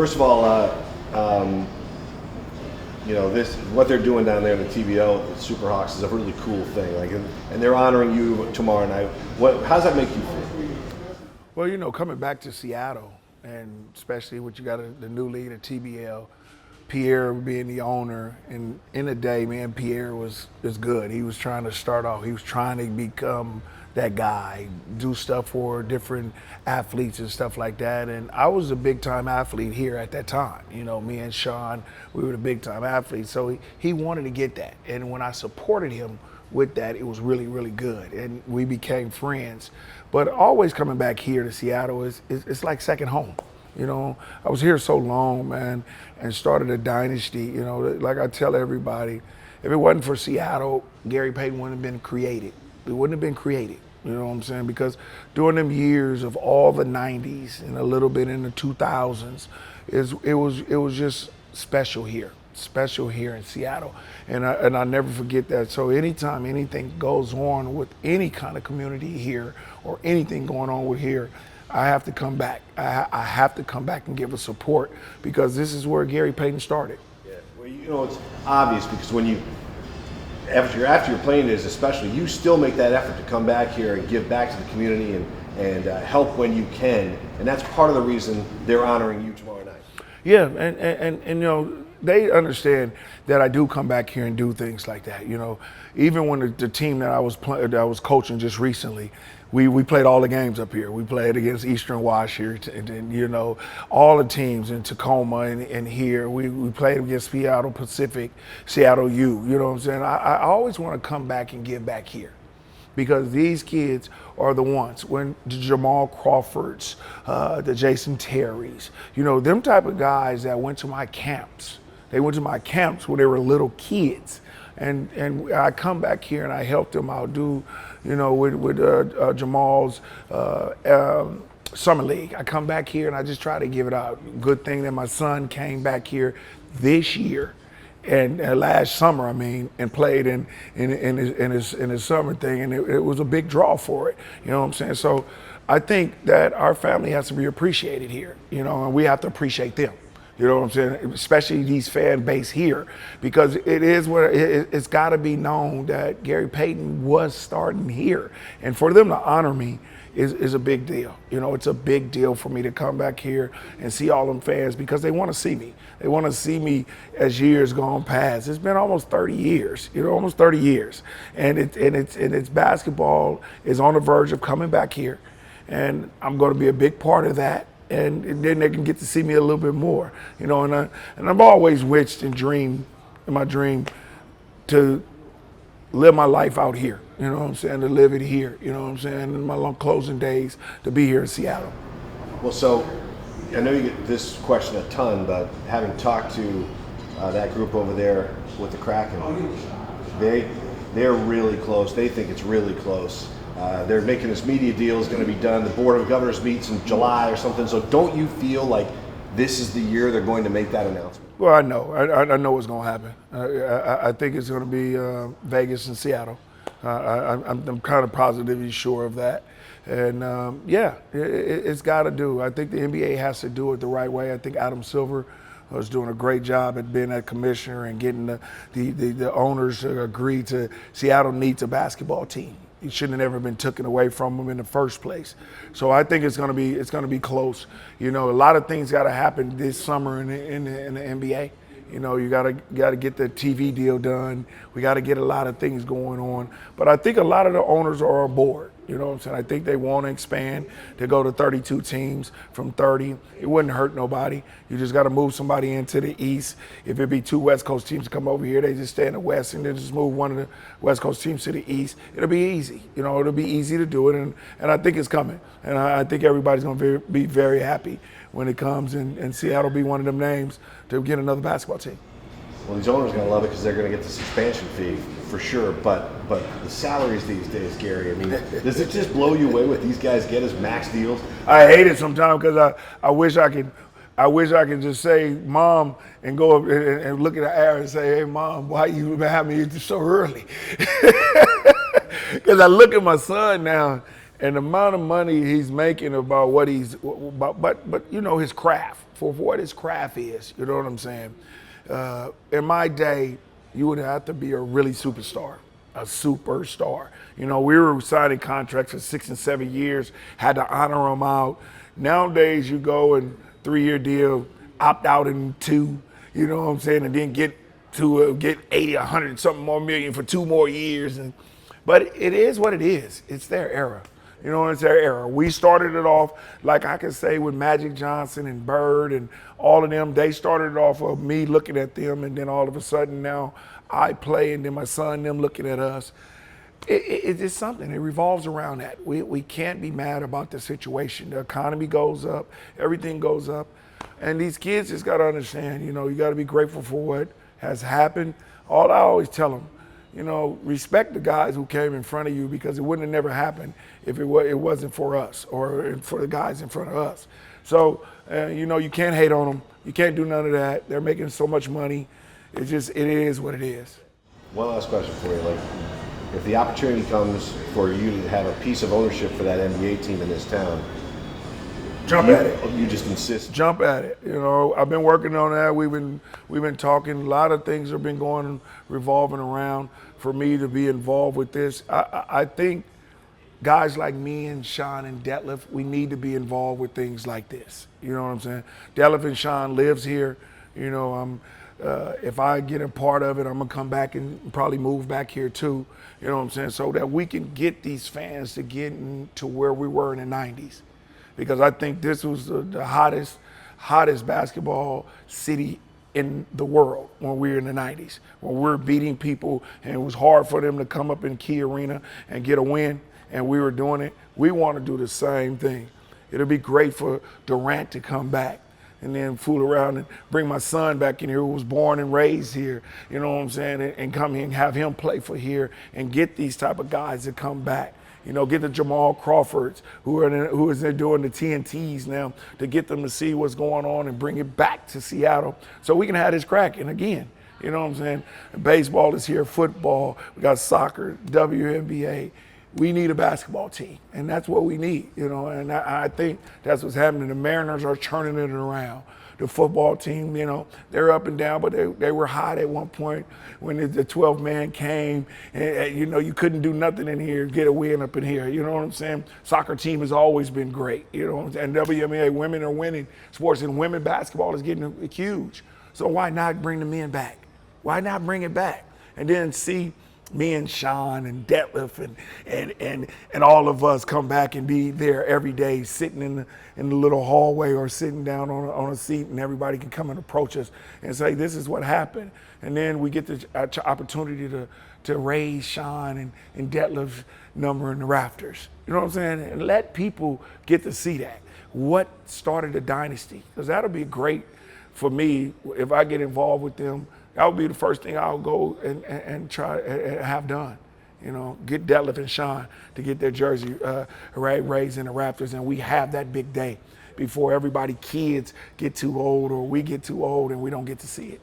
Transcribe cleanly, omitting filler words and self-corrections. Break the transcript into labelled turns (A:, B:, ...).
A: First of all, this what they're doing down there in the TBO, the Superhawks, is a really cool thing. Like, and they're honoring you tomorrow night. How's that make you feel?
B: Well, coming back to Seattle, and especially what you got the new lead at TBL, Pierre being the owner, and in the day, man, Pierre was good. He was trying to start off. He was trying to become that guy, do stuff for different athletes and stuff like that. And I was a big time athlete here at that time. Me and Sean, we were the big time athletes. So he wanted to get that. And when I supported him with that, it was really, really good. And we became friends. But always coming back here to Seattle it's like second home. I was here so long, man, and started a dynasty. Like I tell everybody, if it wasn't for Seattle, Gary Payton wouldn't have been created. It wouldn't have been created. You know what I'm saying? Because during them years of all the 90s and a little bit in the 2000s, it was just special here in Seattle. And I never forget that. So anytime anything goes on with any kind of community here or anything going on with here, I have to come back. I have to come back and give a support because this is where Gary Payton started.
A: Yeah, well, it's obvious because after your playing days especially, you still make that effort to come back here and give back to the community and help when you can. And that's part of the reason they're honoring you tomorrow night.
B: Yeah, and they understand that I do come back here and do things like that. Even when the team that I was coaching just recently, we played all the games up here. We played against Eastern Wash here, and all the teams in Tacoma and here. We played against Seattle Pacific, Seattle U. You know what I'm saying? I always want to come back and give back here, because these kids are the ones, when the Jamal Crawfords, the Jason Terrys, them type of guys that went to my camps. They went to my camps when they were little kids. And I come back here and I help them out, with Jamal's summer league. I come back here and I just try to give it out. Good thing that my son came back here this year and last summer, and played in his summer thing, and it was a big draw for it. You know what I'm saying? So I think that our family has to be appreciated here, and we have to appreciate them. You know what I'm saying? Especially these fan base here, because it's got to be known that Gary Payton was starting here, and for them to honor me is a big deal. It's a big deal for me to come back here and see all them fans, because they want to see me. They want to see me as years gone past. It's been almost 30 years, almost 30 years, and it's basketball is on the verge of coming back here, and I'm going to be a big part of that. And then they can get to see me a little bit more, and I've always wished and dreamed in my dream to live my life out here, to live it here, in my long closing days, to be here in Seattle.
A: Well, so I know you get this question a ton, but having talked to that group over there with the Kraken, they're really close. They think it's really close. They're making this media deal is going to be done. The Board of Governors meets in July or something. So don't you feel like this is the year they're going to make that announcement?
B: Well, I know. I know what's going to happen. I think it's going to be Vegas and Seattle. I'm kind of positively sure of that. And it's got to do. I think the NBA has to do it the right way. I think Adam Silver was doing a great job at being a commissioner and getting the owners to agree to Seattle needs a basketball team. It shouldn't have ever been taken away from them in the first place. So I think it's going to be close. A lot of things got to happen this summer in the NBA. You got to get the TV deal done. We got to get a lot of things going on. But I think a lot of the owners are aboard. You know what I'm saying? I think they want to expand to go to 32 teams from 30. It wouldn't hurt nobody. You just got to move somebody into the East. If it be two West Coast teams to come over here, they just stay in the West and then just move one of the West Coast teams to the East. It'll be easy. It'll be easy to do it. And I think it's coming. And I think everybody's going to be very happy when it comes, and Seattle be one of them names to get another basketball team.
A: Well, these owners are going to love it because they're going to get this expansion fee for sure. But the salaries these days, Gary, does it just blow you away what these guys get as max deals?
B: I hate it sometimes because I wish I could just say, Mom, and go up and look at the air and say, hey, Mom, why you have me so early? Because I look at my son now and the amount of money he's making about what he's about, but his craft for what his craft is. You know what I'm saying? In my day, you would have to be a really superstar. A superstar. You know, we were signing contracts for 6 and 7 years, had to honor them out. Nowadays, you go and 3-year deal, opt out in 2, you know what I'm saying, and then get 80, 100 something more million for 2 more years. But it is what it is. It's their era. You know, it's their era. We started it off, like I can say, with Magic Johnson and Bird and all of them. They started it off of me looking at them, and then all of a sudden now I play, and then my son and them looking at us. It's something. It revolves around that. We can't be mad about the situation. The economy goes up. Everything goes up. And these kids just got to understand, you know, you got to be grateful for what has happened. All I always tell them, you know, respect the guys who came in front of you, because it wouldn't have never happened if it wasn't for us or for the guys in front of us. So, you know, you can't hate on them. You can't do none of that. They're making so much money. It is what it is.
A: One last question for you. Like, if the opportunity comes for you to have a piece of ownership for that NBA team in this town,
B: jump at it.
A: You just insist.
B: Jump at it. You know, I've been working on that. We've been talking. A lot of things have been revolving around for me to be involved with this. I think guys like me and Sean and Detlef, we need to be involved with things like this. You know what I'm saying? Detlef and Sean lives here. You know, if I get a part of it, I'm gonna come back and probably move back here too. You know what I'm saying? So that we can get these fans to get to where we were in the 90s. Because I think this was the hottest basketball city in the world when we were in the 90s, when we were beating people and it was hard for them to come up in Key Arena and get a win, and we were doing it. We want to do the same thing. It'll be great for Durant to come back and then fool around and bring my son back in here who was born and raised here, you know what I'm saying, and come here and have him play for here and get these type of guys to come back. You know, get the Jamal Crawfords who is there doing the TNTs now, to get them to see what's going on and bring it back to Seattle so we can have this cracking again. You know what I'm saying? Baseball is here, football, we got soccer, WNBA. We need a basketball team, and that's what we need, you know, and I think that's what's happening. The Mariners are turning it around. The football team, you know, they're up and down, but they were hot at one point when the 12-man came, and, you know, you couldn't do nothing in here, get a win up in here, you know what I'm saying? Soccer team has always been great, you know, and WNBA, women are winning sports, and women basketball is getting huge. So why not bring the men back? Why not bring it back? And then see me and Sean and Detlef and all of us come back and be there every day, sitting in the little hallway or sitting down on a seat, and everybody can come and approach us and say, this is what happened. And then we get the opportunity to raise Sean and Detlef's number in the rafters. You know what I'm saying? And let people get to see that. What started a dynasty? Because that'll be great for me if I get involved with them. That would be the first thing I'll go and try and have done. You know, get Detlef and Sean to get their jersey raised in the rafters, and we have that big day before kids get too old or we get too old and we don't get to see it.